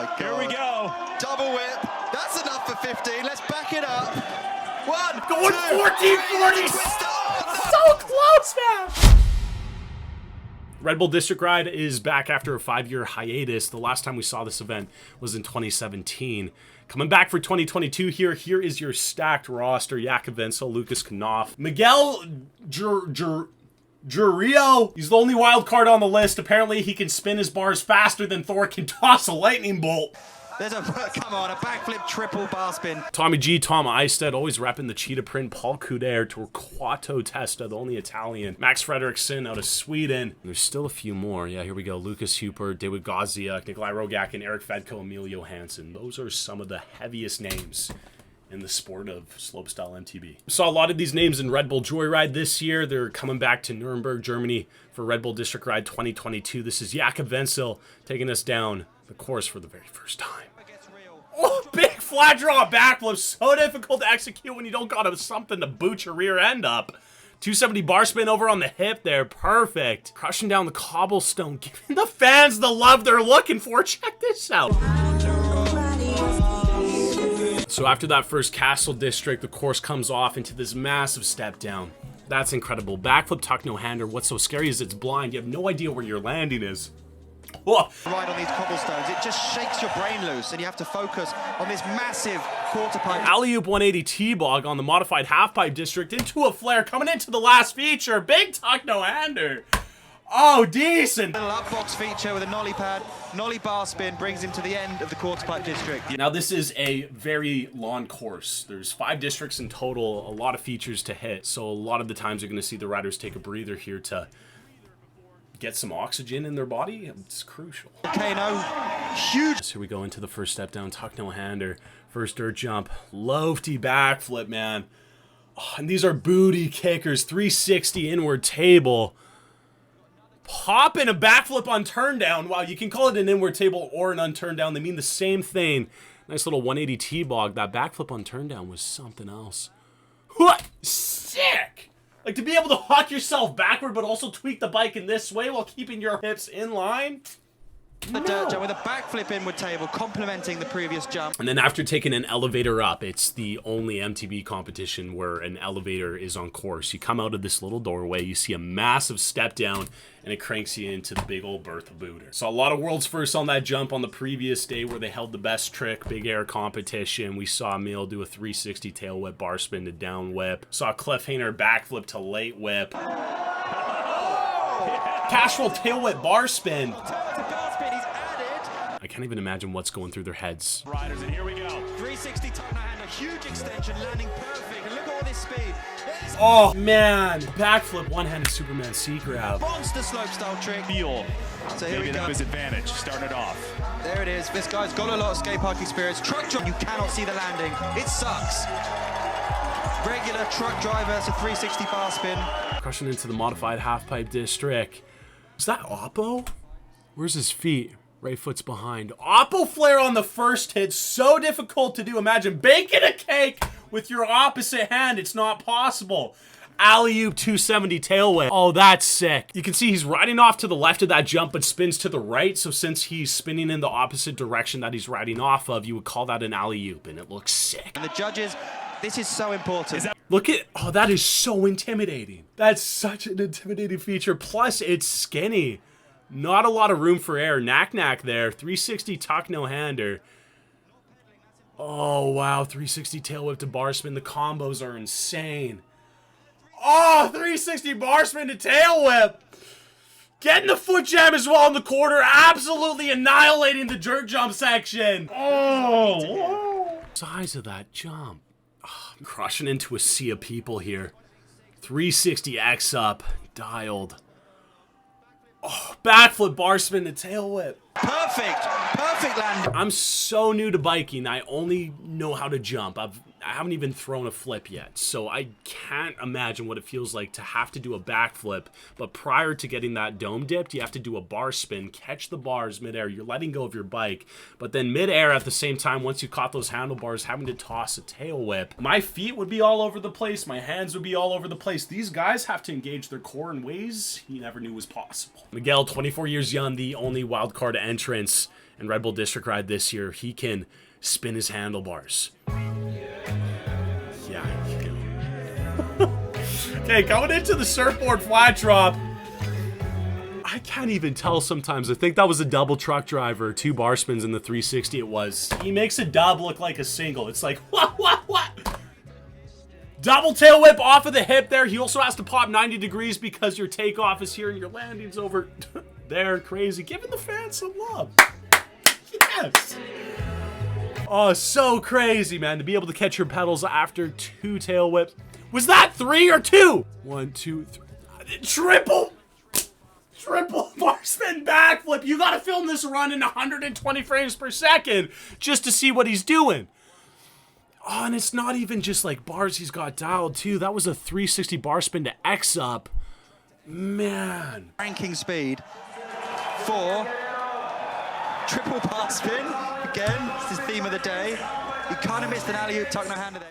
my God. Here we go. Double whip. That's enough for 15. Let's back it up. One, Going 1440. So Close, man. Red Bull District Ride is back after a 5-year hiatus. The last time we saw this event was in 2017. Coming back for 2022 here. Here is your stacked roster. Jakob Wenzel, Lucas Knopf, Miguel Jurio. He's the only wild card on the list. Apparently he can spin his bars faster than Thor can toss a lightning bolt. There's a, come on, a backflip triple bar spin. Tommy G, Tom Eistedt, always repping the cheetah print. Paul Couder, Torquato Testa, the only Italian. Max Fredriksson out of Sweden. There's still a few more. Yeah, here we go. Lucas Hupert, David Gozia, Nikolai Rogak, and Eric Fedko, Emilio Hansen. Those are some of the heaviest names in the sport of slopestyle MTB. Saw a lot of these names in Red Bull Joyride this year. They're coming back to Nuremberg, Germany for Red Bull District Ride 2022. This is Jakob Wenzel taking us down the course for the very first time. Oh, big flat draw backflip. So difficult to execute when you don't got something to boot your rear end up. 270 bar spin over on the hip there. Perfect. Crushing down the cobblestone. Giving the fans the love they're looking for. Check this out. So after that first castle district, the course comes off into this massive step down. That's incredible. Backflip tuck no hander. What's so scary is it's blind. You have no idea where your landing is. Whoa. Right on these cobblestones, it just shakes your brain loose and you have to focus on this massive quarter pipe. Alley-oop 180 T-bog on the modified half-pipe district into a flare coming into the last feature. Big tuck no-hander. Oh, decent. Little upbox feature with a nollie pad. Nollie bar spin brings him to the end of the quarter pipe district. Now this is a very long course. There's 5 districts in total, a lot of features to hit. So a lot of the times you're going to see the riders take a breather here to get some oxygen in their body. It's crucial. Volcano, huge. So here we go into the first step down, tuck no hander, first dirt jump, lofty backflip, man. Oh, and these are booty kickers, 360 inward table. Popping a backflip on turn down. Wow, you can call it an inward table or an unturned down. They mean the same thing. Nice little 180 T-bog. That backflip on turn down was something else. What? Sick! Like, to be able to huck yourself backward, but also tweak the bike in this way while keeping your hips in line. The dirt jump with a backflip inward table, complementing the previous jump. And then after taking an elevator up, it's the only MTB competition where an elevator is on course. You come out of this little doorway, you see a massive step down, and it cranks you into the big old Bertha Booter. Saw a lot of world's firsts on that jump on the previous day where they held the best trick, big air competition. We saw Emil do a 360 tail whip, bar spin to down whip. Saw Cliff Hayner backflip to late whip. Casual tail whip, bar spin. I can't even imagine what's going through their heads. Riders, and here we go. 360 tuck no hand, a huge extension, landing perfect. And look at all this speed. Oh, man. Backflip, one-handed Superman C-grab. Monster slopestyle trick. Feel. So here Maybe we go. that was advantage, starting it off. There it is. This guy's got a lot of skate park experience. Truck drive. You cannot see the landing. It sucks. Regular truck driver, it's a 360 bar spin. Crushing into the modified half-pipe district. Is that Oppo? Where's his feet? Right foot's behind. Oppo flare on the first hit. So difficult to do. Imagine baking a cake with your opposite hand. It's not possible. Alley-oop 270 tail whip. Oh, that's sick. You can see he's riding off to the left of that jump, but spins to the right. So since he's spinning in the opposite direction that he's riding off of, you would call that an alley-oop, and it looks sick. And the judges, this is so important. Look at, oh, that is so intimidating. That's such an intimidating feature. Plus, it's skinny. Not a lot of room for air. Knack there. 360 tuck no hander. Oh, wow. 360 tail whip to bar spin. The combos are insane. Oh, 360 bar spin to tail whip. Getting the foot jam as well in the quarter. Absolutely annihilating the dirt jump section. Oh, whoa. Size of that jump. Oh, I'm crushing into a sea of people here. 360X up. Dialed. Oh, backflip, bar spin to tail whip. Perfect. Perfect land. I'm so new to biking. I only know how to jump. I haven't even thrown a flip yet. So I can't imagine what it feels like to have to do a backflip. But prior to getting that dome dipped, you have to do a bar spin, catch the bars midair. You're letting go of your bike. But then midair at the same time, once you caught those handlebars, having to toss a tail whip. My feet would be all over the place. My hands would be all over the place. These guys have to engage their core in ways he never knew was possible. Miguel, 24 years young, the only wildcard entrance And Red Bull District Ride this year, he can spin his handlebars. Yeah, he can. Okay, going into the surfboard flat drop. I can't even tell sometimes. I think that was a double truck driver, 2 bar spins in the 360 it was. He makes a dub look like a single. It's like, what? Double tail whip off of the hip there. He also has to pop 90 degrees because your takeoff is here and your landing's over there. Crazy. Giving the fans some love. Yes. Oh, so crazy, man, to be able to catch your pedals after 2 tail whips. Was that 3 or 2? 1, 2, 3. Triple bar spin backflip. You gotta film this run in 120 frames per second just to see what he's doing. Oh, and it's not even just like bars he's got dialed too. That was a 360 bar spin to X up. Man. Ranking speed. 4. Triple bar spin. Again, it's the theme of the day. He kind of missed an alley-oop tuck no hander there.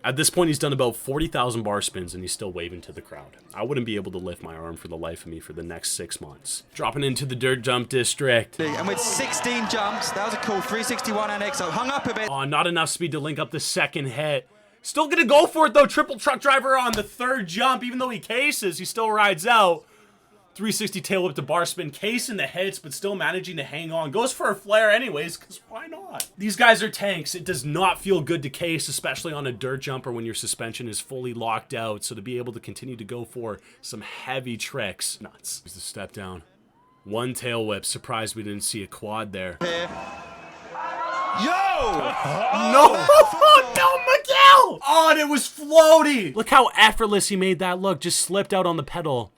At this point, he's done about 40,000 bar spins, and he's still waving to the crowd. I wouldn't be able to lift my arm for the life of me for the next 6 months. Dropping into the dirt jump district. And with 16 jumps, that was a cool 361 and X. Hung up a bit. Oh, not enough speed to link up the second hit. Still gonna go for it, though. Triple truck driver on the 3rd jump. Even though he cases, he still rides out. 360 tail whip to bar spin, casing the hits, but still managing to hang on. Goes for a flare anyways, because why not? These guys are tanks. It does not feel good to case, especially on a dirt jumper when your suspension is fully locked out. So to be able to continue to go for some heavy tricks. Nuts. Here's the step down. 1 tail whip. Surprised we didn't see a quad there. Here. Yo! No! No, Miguel! Oh, and it was floaty! Look how effortless he made that look. Just slipped out on the pedal.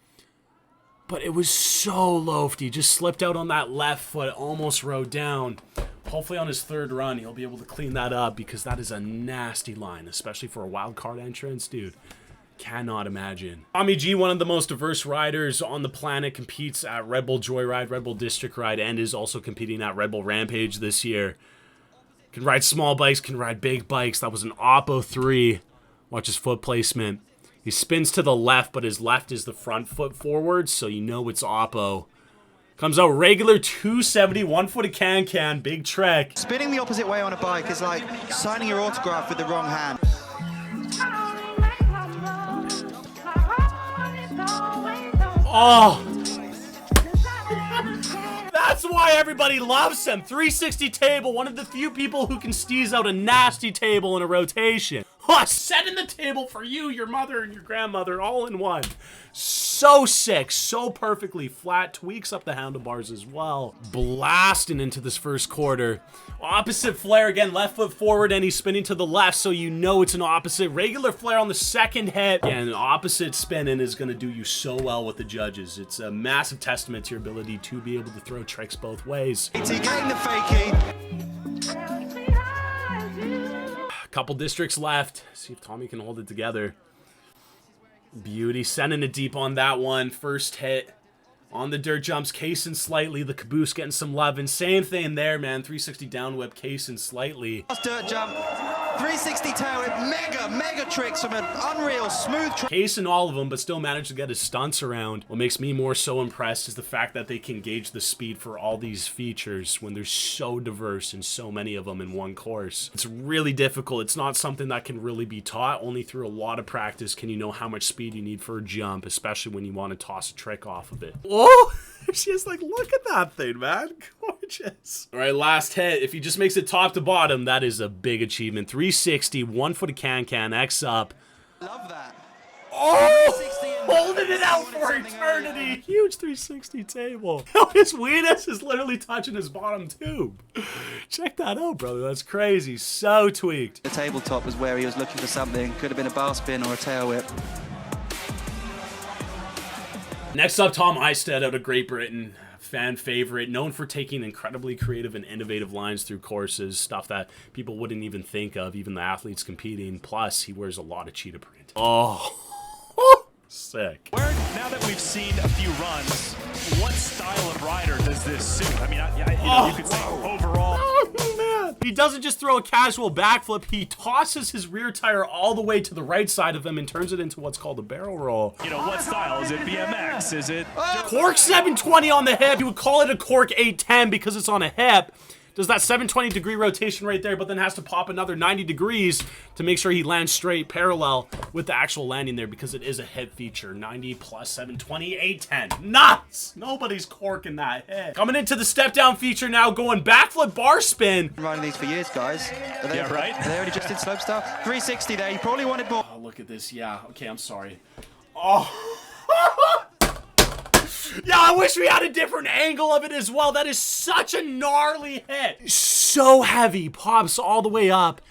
But it was so lofty. Just slipped out on that left foot, almost rode down. Hopefully on his 3rd run, he'll be able to clean that up because that is a nasty line, especially for a wild card entrance, dude. Cannot imagine. Tommy G, one of the most diverse riders on the planet, competes at Red Bull Joyride, Red Bull District Ride, and is also competing at Red Bull Rampage this year. Can ride small bikes, can ride big bikes. That was an Oppo 3. Watch his foot placement. He spins to the left, but his left is the front foot forward, so you know it's Oppo. Comes out regular 270, 1-footed can, big trek. Spinning the opposite way on a bike is like signing your autograph with the wrong hand. Oh! That's why everybody loves him. 360 table, one of the few people who can steeze out a nasty table in a rotation. Setting the table for you, your mother, and your grandmother all in one. So sick, so perfectly flat, tweaks up the handlebars as well. Blasting into this first quarter. Opposite flare again, left foot forward, and he's spinning to the left, so you know it's an opposite. Regular flare on the second hit. Again, opposite spinning is going to do you so well with the judges. It's a massive testament to your ability to be able to throw tricks both ways. Is he getting the fakie? Couple districts left. See if Tommy can hold it together. Beauty. Sending it deep on that one. First hit on the dirt jumps. Casing slightly. The caboose getting some love. And same thing there, man. 360 down whip. Casing slightly. Last dirt jump. 360 tail whip. Mega tricks from an unreal smooth trick. Casing all of them, but still managed to get his stunts around. What makes me more so impressed is the fact that they can gauge the speed for all these features when they're so diverse and so many of them in one course. It's really difficult. It's not something that can really be taught. Only through a lot of practice can you know how much speed you need for a jump, especially when you want to toss a trick off of it. Oh! She's like, look at that thing, man. Gorgeous. All right, last hit. If he just makes it top to bottom, that is a big achievement. 360, 1-footed can, X up. Love that. Oh! Holding it out for eternity. Huge 360 table. His weenus is literally touching his bottom tube. Check that out, brother. That's crazy. So tweaked. The tabletop was where he was looking for something. Could have been a bar spin or a tail whip. Next up, Tom Eistedt out of Great Britain. Fan favorite, known for taking incredibly creative and innovative lines through courses, stuff that people wouldn't even think of, even the athletes competing. Plus, he wears a lot of cheetah print. Oh, sick. Now that we've seen a few runs, what style of rider does this suit? I mean, you could say overall. Oh, man. man. He doesn't just throw a casual backflip. He tosses his rear tire all the way to the right side of him and turns it into what's called a barrel roll. You know, what style? Is it BMX? Is it... Cork 720 on the hip. You would call it a cork 810 because it's on a hip. Does that 720-degree rotation right there, but then has to pop another 90 degrees to make sure he lands straight parallel with the actual landing there because it is a hip feature. 90 plus 720, 810. Nuts! Nobody's corking that hip. Coming into the step-down feature now, going backflip bar spin. Been riding these for years, guys. Yeah, right? They only just did slopestyle. 360 there. You probably wanted more. Oh, look at this. Yeah. Okay, I'm sorry. Oh. Yeah, I wish we had a different angle of it as well. That is such a gnarly hit. So heavy. Pops all the way up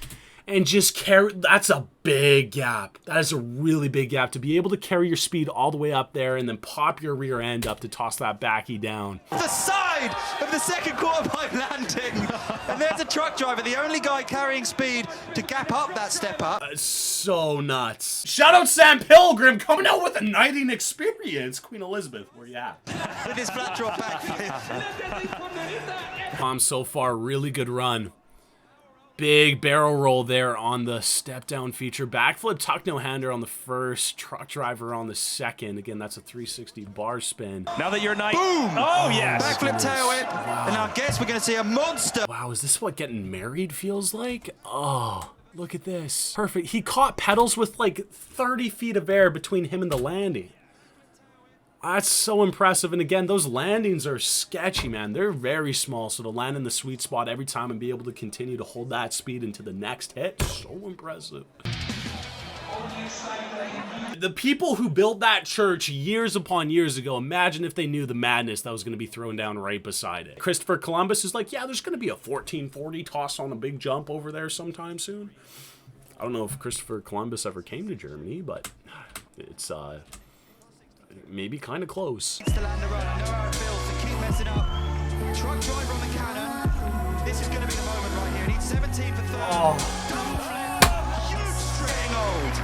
and just carry. That's a big gap. That is a really big gap to be able to carry your speed all the way up there and then pop your rear end up to toss that backy down. The side of the second quarter pipe landing. And there's a truck driver, the only guy carrying speed to gap up that step up. So nuts. Shout out Sam Pilgrim coming out with a knighting experience. Queen Elizabeth, where you at? With his flat drop backflip. So far, really good run. Big barrel roll there on the step down feature. Backflip tuck no hander on the first, truck driver on the second. Again, that's a 360 bar spin. Now that you're nice. Boom! Oh, yes. Backflip tail whip. Wow. And I guess we're going to see a monster. Wow, is this what getting married feels like? Oh, look at this. Perfect. He caught pedals with like 30 feet of air between him and the landing. That's so impressive. And again, those landings are sketchy, man. They're very small. So to land in the sweet spot every time and be able to continue to hold that speed into the next hit, so impressive. The people who built that church years upon years ago, imagine if they knew the madness that was going to be thrown down right beside it. Christopher Columbus is like, yeah, there's going to be a 1440 toss on a big jump over there sometime soon. I don't know if Christopher Columbus ever came to Germany, but it's maybe kind of close. To land the run. I know how it feels to keep messing up. Truck driver on the cannon. This is going to be the moment right here. He needs 17 for third. Oh. Double flip. Huge string hold.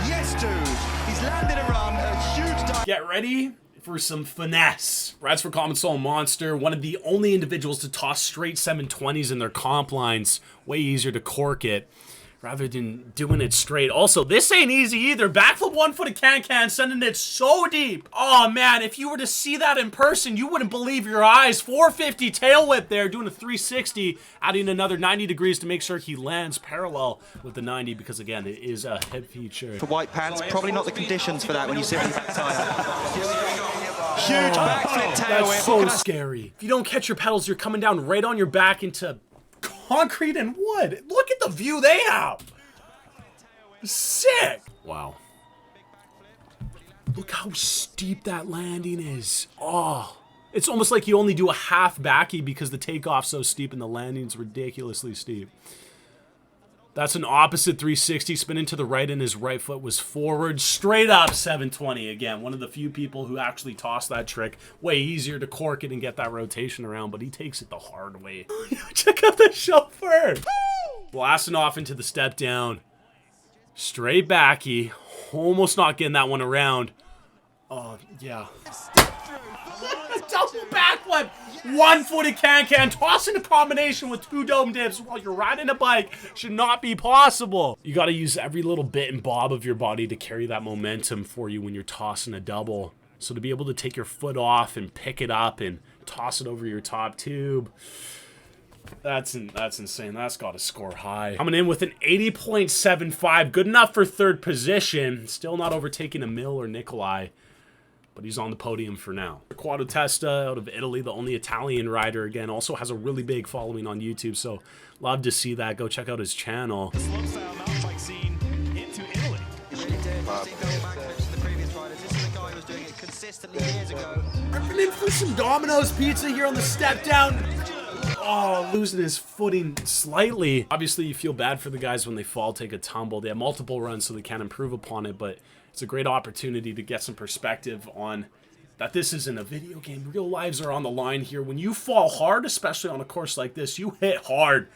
Yes, dude. He's landed a run. A huge dive. Get ready for some finesse. Rides for Common Soul Monster, one of the only individuals to toss straight 720s in their comp lines. Way easier to cork it rather than doing it straight. Also, this ain't easy either. Backflip 1-footed can-can, sending it so deep. Oh, man, if you were to see that in person, you wouldn't believe your eyes. 450 tail whip there, doing a 360, adding another 90 degrees to make sure he lands parallel with the 90, because, again, it is a head feature. For white pants, probably not the conditions for that when you sit on the back tire. Huge backflip tail whip. That's so scary. If you don't catch your pedals, you're coming down right on your back into concrete and wood. Look at the view they have. Sick. Wow. Look how steep that landing is. Oh, it's almost like you only do a half backy because the takeoff's so steep and the landing's ridiculously steep. That's an opposite 360, spinning to the right, and his right foot was forward. Straight up 720 again. One of the few people who actually tossed that trick. Way easier to cork it and get that rotation around, but he takes it the hard way. Check out the chauffeur. Blasting off into the step down. Straight backy. Almost not getting that one around. Oh, yeah. Double backflip. 1-footed can-can, tossing a combination with 2 dome dips while you're riding a bike should not be possible. You got to use every little bit and bob of your body to carry that momentum for you when you're tossing a double. So to be able to take your foot off and pick it up and toss it over your top tube, that's insane. That's got to score high. Coming in with an 80.75, good enough for third position. Still not overtaking Emil or Nikolai, but he's on the podium for now. Aquatesta out of Italy, the only Italian rider, again, also has a really big following on YouTube, so love to see that. Go check out his channel. The slopestyle mountain bike scene into Italy. He really did. You've seen double backflips from the previous riders. This is a guy who was doing it consistently years ago. Ripping in for some Domino's pizza here on the step down. Oh, losing his footing slightly. Obviously, you feel bad for the guys when they fall, take a tumble. They have multiple runs, so they can improve upon it, but it's a great opportunity to get some perspective on that this isn't a video game. Real lives are on the line here. When you fall hard, especially on a course like this, you hit hard.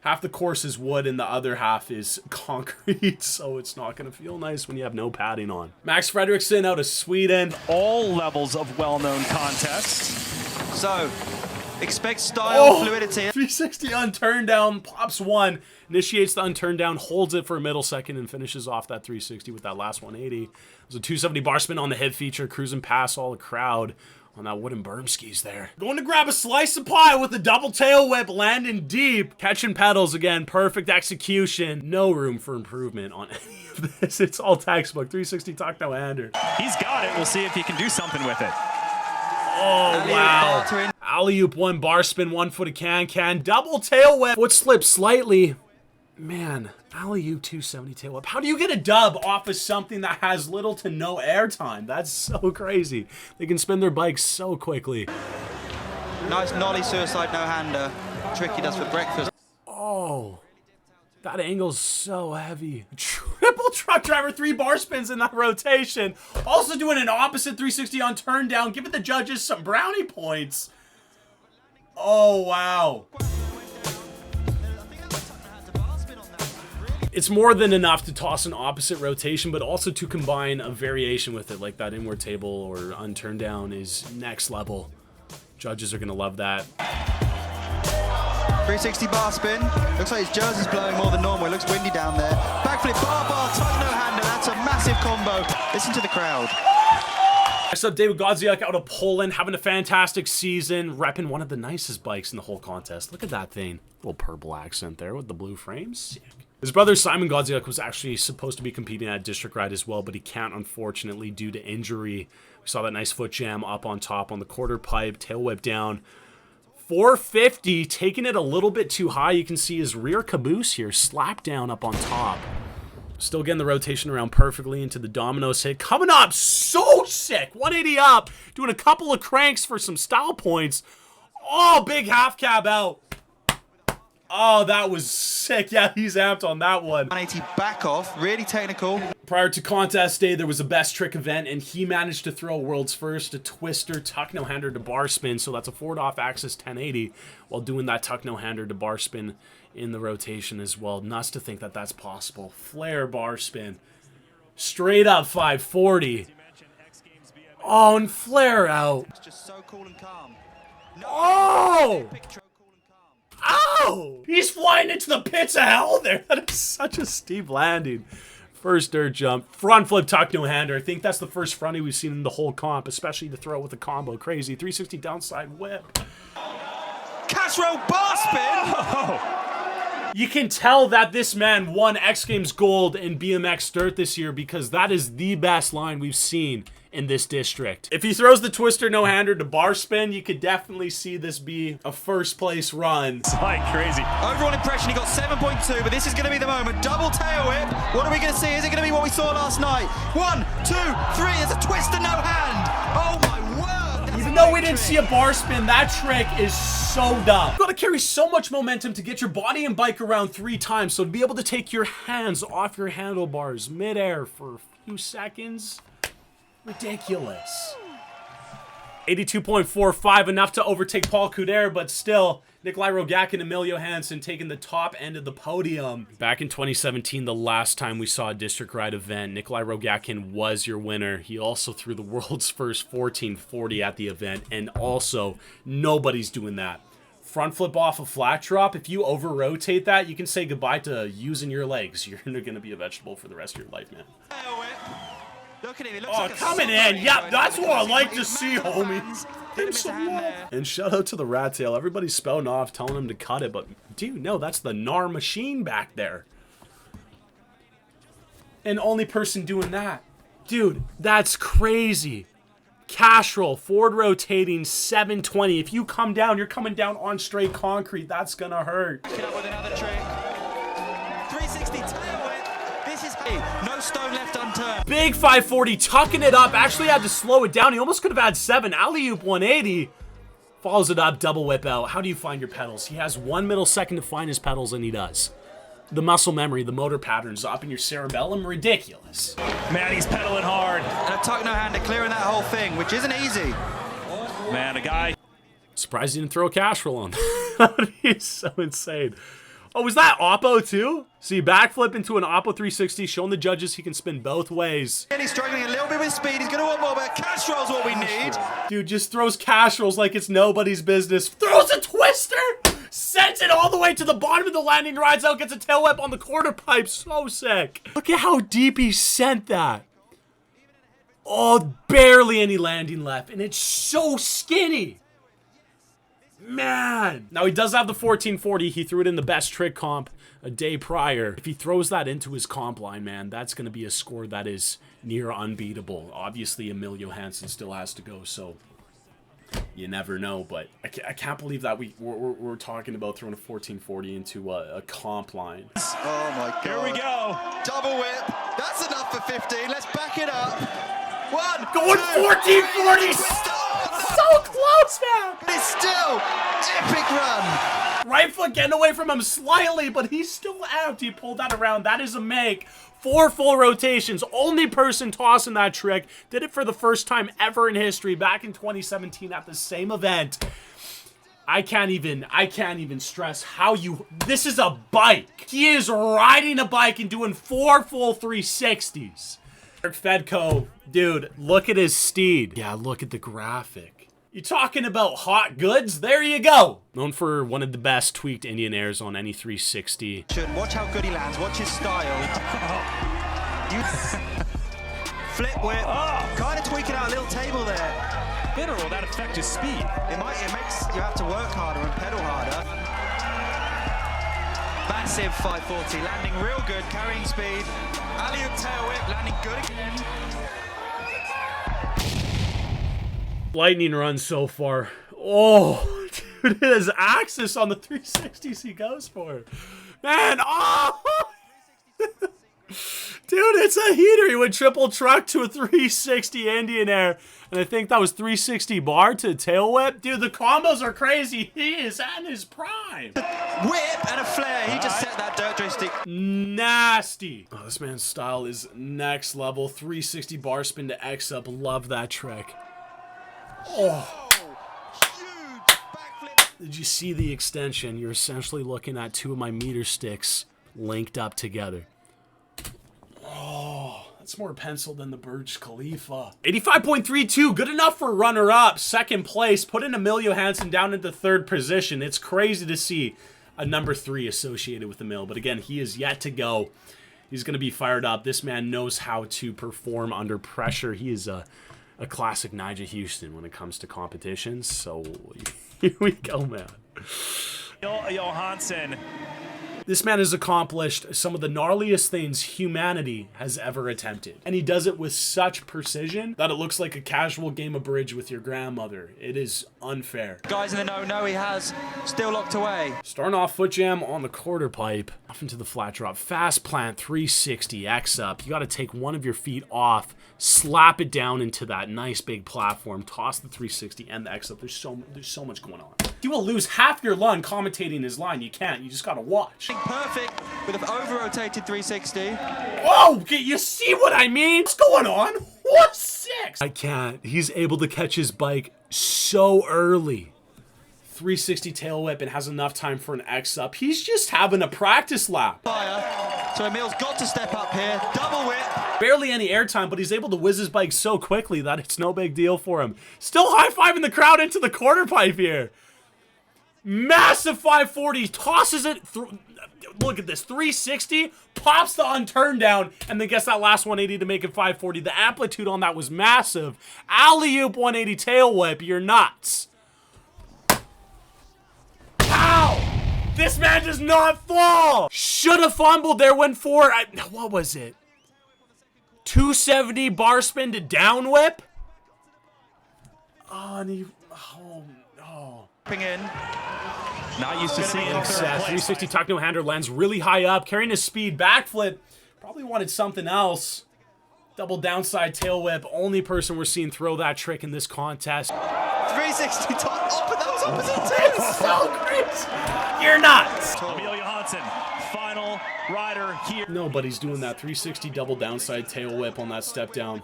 Half the course is wood and the other half is concrete, so it's not going to feel nice when you have no padding on. Max Fredriksson out of Sweden. All levels of well-known contests. So, Expect style, fluidity. 360 on turn down, pops one, initiates the unturn down, holds it for a middle second, and finishes off that 360 with that last 180. There's a 270 bar spin on the head feature, cruising past all the crowd on that wooden berm skis there. Going to grab a slice of pie with a double tail whip, landing deep. Catching pedals again, perfect execution. No room for improvement on any of this. It's all textbook. 360 tuck no-hander. He's got it. We'll see if he can do something with it. Oh, wow. Alley-oop, one bar spin, 1 foot of can, double tail whip. Foot slip slightly. Man, alley-oop 270 tail whip. How do you get a dub off of something that has little to no airtime? That's so crazy. They can spin their bikes so quickly. Nice nollie suicide no-hander. Trick he does for breakfast. Oh, that angle's so heavy. Triple truck driver, 3 bar spins in that rotation. Also doing an opposite 360 on turn down, giving the judges some brownie points. Oh, wow. It's more than enough to toss an opposite rotation, but also to combine a variation with it, like that inward table or unturn down is next level. Judges are gonna love that. 360 bar spin. Looks like his jersey's blowing more than normal. It looks windy down there. Backflip bar, tuck no-hander. That's a massive combo. Listen to the crowd. Next up, David Godziak out of Poland, having a fantastic season, repping one of the nicest bikes in the whole contest. Look at that thing. Little purple accent there with the blue frames. Sick. His brother Simon Godziak was actually supposed to be competing at District Ride as well, but he can't, unfortunately, due to injury. We saw that nice foot jam up on top on the quarter pipe, tail whip down. 450, taking it a little bit too high. You can see his rear caboose here, slap down up on top. Still getting the rotation around perfectly into the dominoes hit. Coming up, so sick. 180 up, doing a couple of cranks for some style points. Oh, big half cab out. Oh, that was sick. Yeah, he's amped on that one. 180 back off, really technical. Prior to contest day, there was a best trick event, and he managed to throw world's first, a twister tuck no-hander to bar spin. So that's a forward off axis 1080 while doing that tuck no-hander to bar spin in the rotation as well. Nuts to think that that's possible. Flare bar spin. Straight up 540. Oh, and flare out. It's just so cool and calm. Oh! Oh! He's flying into the pits of hell there. That is such a steep landing. First dirt jump. Front flip tuck no-hander. I think that's the first fronty we've seen in the whole comp, especially to throw with a combo. Crazy. 360 downside whip. Castro bar spin! Oh. You can tell that this man won X Games Gold in BMX Dirt this year because that is the best line we've seen in this district. If he throws the twister no-hander to bar spin, you could definitely see this be a first place run. It's like crazy. Overall impression, he got 7.2, but this is going to be the moment. Double tail whip. What are we going to see? Is it going to be what we saw last night? 1, 2, 3. There's a twister no-hand. Oh my word. Even though we didn't see a bar spin, that trick is so dumb. You gotta carry so much momentum to get your body and bike around 3 times, so to be able to take your hands off your handlebars midair for a few seconds, ridiculous. 82.45, enough to overtake Paul Couder, but still, Nikolai Rogak and Emilio Hansen taking the top end of the podium. Back in 2017, the last time we saw a District Ride event, Nikolai Rogakin was your winner. He also threw the world's first 1440 at the event, and also, nobody's doing that. Front flip off a flat drop, if you over-rotate that, you can say goodbye to using your legs. You're gonna be a vegetable for the rest of your life, man. Look at him. He looks Oh, like coming in. Yep, that's what I like to see, homie. Give some love. And shout out to the rat tail. Everybody's spouting off, telling him to cut it, but dude, no, that's the gnar machine back there. And only person doing that. Dude, that's crazy. Cash roll, forward rotating, 720. If you come down, you're coming down on straight concrete. That's gonna hurt. Back it up with another trick. 360 tail whip. This is no stone left unturned. Big 540, tucking it up. Actually had to slow it down. He almost could have had 7. Alley-oop 180. Follows it up, double whip out. How do you find your pedals? He has 1 middle second to find his pedals, and he does. The muscle memory, the motor patterns up in your cerebellum, ridiculous. Man, he's pedaling hard. And a tuck no-hander clearing that whole thing, which isn't easy. Man, a guy. Surprised he didn't throw a cash roll on. That would be so insane. Oh, was that Oppo too? See, backflip into an Oppo 360, showing the judges he can spin both ways. And he's struggling a little bit with speed. He's going to want more, but cash roll's what we need. Dude just throws cash rolls like it's nobody's business. Throws a twister! Sends it all the way to the bottom of the landing, rides out, gets a tail whip on the quarter pipe. So sick. Look at how deep he sent that. Oh, barely any landing left, and it's so skinny. Man. Now, he does have the 1440. He threw it in the best trick comp a day prior. If he throws that into his comp line, man, that's going to be a score that is near unbeatable. Obviously, Emil Johansson still has to go, so you never know. But I can't believe that we're talking about throwing a 1440 into a comp line. Oh, my God. Here we go. Double whip. That's enough for 15. Let's back it up. One. Going 1440. So close, man. But it's still epic run. Right foot getting away from him slightly, but he's still out. He pulled that around. That is a make. 4 full rotations. Only person tossing that trick. Did it for the first time ever in history back in 2017 at the same event. I can't even stress how this is a bike. He is riding a bike and doing 4 full 360s. Fedco, dude, look at his steed. Yeah, look at the graphic. You talking about hot goods? There you go. Known for one of the best tweaked Indian airs on any 360. Watch how good he lands. Watch his style. Flip whip. Kind of tweaking out a little table there. Bitter, will that affect his speed? It makes you have to work harder and pedal harder. Massive 540, landing real good, carrying speed. Alley-oop tail whip, landing good again. Lightning run so far. Oh, dude, it has axis on the 360s he goes for. Man, oh! Dude, it's a heater. He went triple truck to a 360 Indian air. And I think that was 360 bar to tail whip. Dude, the combos are crazy. He is at his prime. Whip and a flare. He just set that dirt joystick. Nasty. Oh, this man's style is next level. 360 bar spin to X up. Love that trick. Oh. Huge backflip. Did you see the extension? You're essentially looking at 2 of my meter sticks linked up together. Oh, that's more pencil than the Burj Khalifa. 85.32, good enough for runner-up. Second place, putting Emil Johansson down into 3rd position. It's crazy to see a number 3 associated with Emil, but again, he is yet to go. He's going to be fired up. This man knows how to perform under pressure. He is a classic Nigel Houston when it comes to competitions. So here we go, man. Johansson. This man has accomplished some of the gnarliest things humanity has ever attempted. And he does it with such precision that it looks like a casual game of bridge with your grandmother. It is unfair. Guys in the know he has. Still locked away. Starting off foot jam on the quarter pipe. Off into the flat drop. Fast plant 360 X up. You got to take one of your feet off. Slap it down into that nice big platform. Toss the 360 and the X up. There's so much going on. You will lose half your lung commentating his line. You can't. You just got to watch. Perfect with an over-rotated 360. Oh, you see what I mean? What's going on? What 6? I can't. He's able to catch his bike so early. 360 tail whip and has enough time for an X up. He's just having a practice lap. So Emil's got to step up here. Double whip. Barely any airtime, but he's able to whiz his bike so quickly that it's no big deal for him. Still high-fiving the crowd into the quarter pipe here. Massive 540, tosses it through. Look at this, 360, pops the unturn down, and then gets that last 180 to make it 540. The amplitude on that was massive. Alley-oop 180 tail whip, you're nuts. Ow! This man does not fall. Should have fumbled there, went forward. What was it? 270 bar spin to down whip? Oh, and he, oh. In. Not used to seeing it. 360 tuck no hander lands really high up, carrying his speed. Backflip. Probably wanted something else. Double downside tail whip. Only person we're seeing throw that trick in this contest. 360 top. That was opposite too. It's so crazy. You're nuts. Emil Johansson, final rider here. Nobody's doing that 360 double downside tail whip on that step down.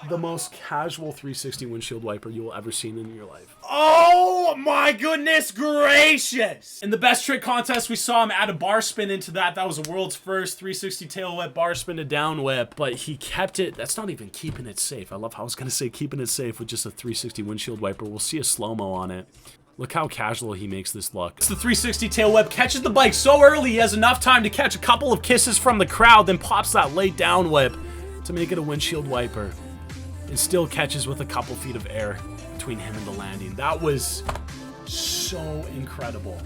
the most casual 360 windshield wiper you will ever seen in your life. Oh my goodness gracious! In the best trick contest, we saw him add a bar spin into that. That was the world's first 360 tail whip, bar spin to down whip, but he kept it. That's not even keeping it safe. I love how I was gonna say keeping it safe with just a 360 windshield wiper. We'll see a slow-mo on it. Look how casual he makes this look. It's the 360 tail whip, catches the bike so early he has enough time to catch a couple of kisses from the crowd, then pops that late down whip to make it a windshield wiper. And still catches with a couple feet of air between him and the landing. That was so incredible.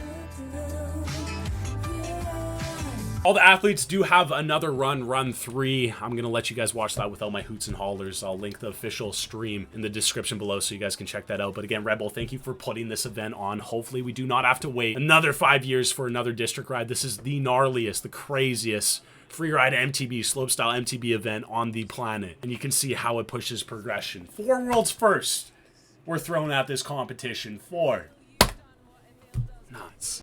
All the athletes do have another run 3. I'm going to let you guys watch that without my hoots and hollers. I'll link the official stream in the description below so you guys can check that out. But again, Red Bull, thank you for putting this event on. Hopefully we do not have to wait another 5 years for another district ride. This is the gnarliest, the craziest freeride MTB, slopestyle MTB event on the planet. And you can see how it pushes progression. 4 world's first were thrown at this competition. 4. Nuts.